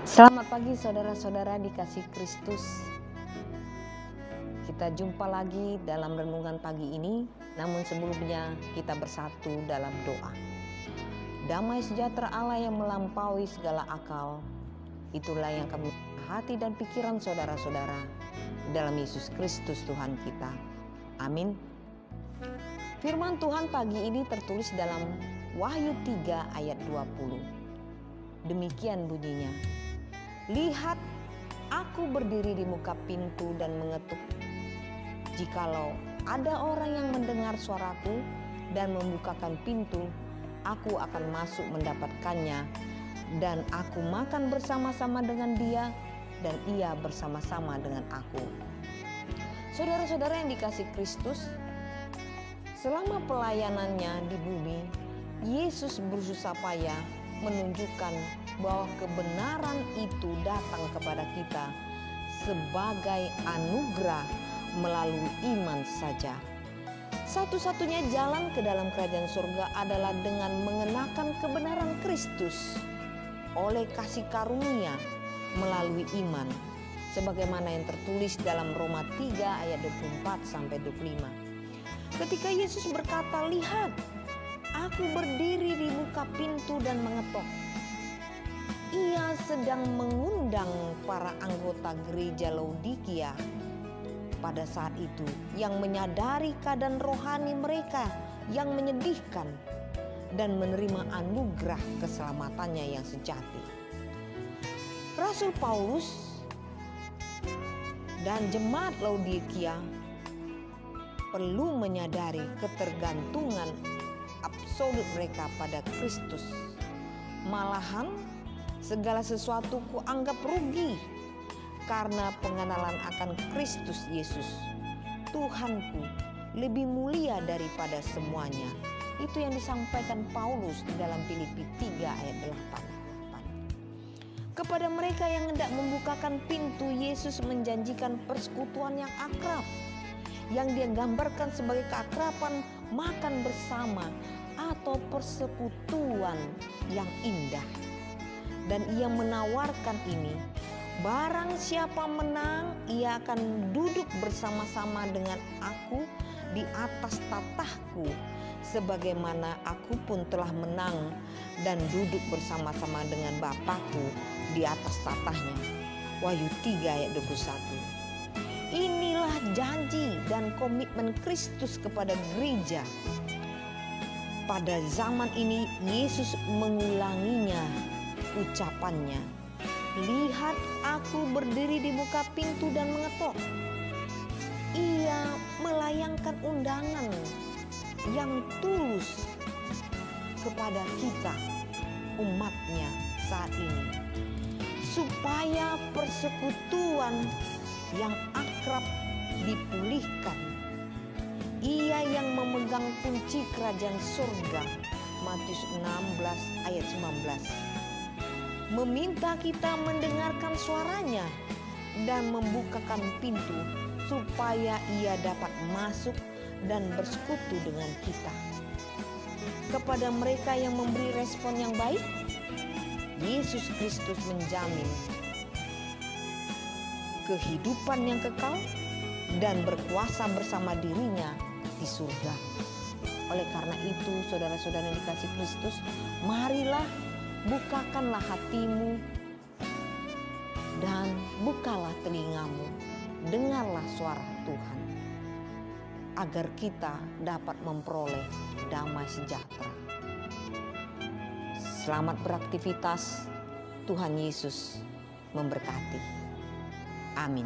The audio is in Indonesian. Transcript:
Selamat pagi saudara-saudara dikasih Kristus. Kita jumpa lagi dalam renungan pagi ini, namun sebelumnya kita bersatu dalam doa. Damai sejahtera Allah yang melampaui segala akal, itulah yang kami hati dan pikiran saudara-saudara dalam Yesus Kristus Tuhan kita. Amin. Firman Tuhan pagi ini tertulis dalam Wahyu 3 ayat 20. Demikian bunyinya. Lihat, aku berdiri di muka pintu dan mengetuk. Jikalau ada orang yang mendengar suaraku dan membukakan pintu, aku akan masuk mendapatkannya, dan aku makan bersama-sama dengan dia, dan ia bersama-sama dengan aku. Saudara-saudara yang dikasih Kristus, selama pelayanannya di bumi, Yesus berusaha payah menunjukkan bahwa kebenaran itu datang kepada kita sebagai anugerah melalui iman saja. Satu-satunya jalan ke dalam kerajaan surga adalah dengan mengenakan kebenaran Kristus oleh kasih karunia melalui iman, sebagaimana yang tertulis dalam Roma 3 ayat 24-25. Ketika Yesus berkata, "Lihat, aku berdiri di muka pintu dan mengetok." Ia sedang mengundang para anggota gereja Laodikia pada saat itu yang menyadari keadaan rohani mereka yang menyedihkan dan menerima anugerah keselamatannya yang sejati. Rasul Paulus dan jemaat Laodikia perlu menyadari ketergantungan absolut mereka pada Kristus. Malahan segala sesuatu kuanggap rugi karena pengenalan akan Kristus Yesus, Tuhanku, lebih mulia daripada semuanya. Itu yang disampaikan Paulus di dalam Filipi 3 ayat 8. Kepada mereka yang hendak membukakan pintu, Yesus menjanjikan persekutuan yang akrab, yang dia gambarkan sebagai keakraban makan bersama atau persekutuan yang indah. Dan ia menawarkan ini, barang siapa menang, ia akan duduk bersama-sama dengan aku di atas tatahku, sebagaimana aku pun telah menang dan duduk bersama-sama dengan Bapakku di atas tatahnya. Wahyu 3 ayat 21. Inilah janji dan komitmen Kristus kepada gereja. Pada zaman ini Yesus mengulanginya ucapannya. Lihat, aku berdiri di muka pintu dan mengetok. Ia melayangkan undangan yang tulus kepada kita, umatnya saat ini, supaya persekutuan yang akrab dipulihkan. Ia yang memegang kunci kerajaan surga, Matius 16 ayat 19. Meminta kita mendengarkan suaranya dan membukakan pintu supaya ia dapat masuk dan bersekutu dengan kita. Kepada mereka yang memberi respon yang baik, Yesus Kristus menjamin kehidupan yang kekal dan berkuasa bersama dirinya di surga. Oleh karena itu, saudara-saudara yang dikasih Kristus, marilah bukakanlah hatimu dan bukalah telingamu, dengarlah suara Tuhan, agar kita dapat memperoleh damai sejahtera. Selamat beraktivitas, Tuhan Yesus memberkati. Amin.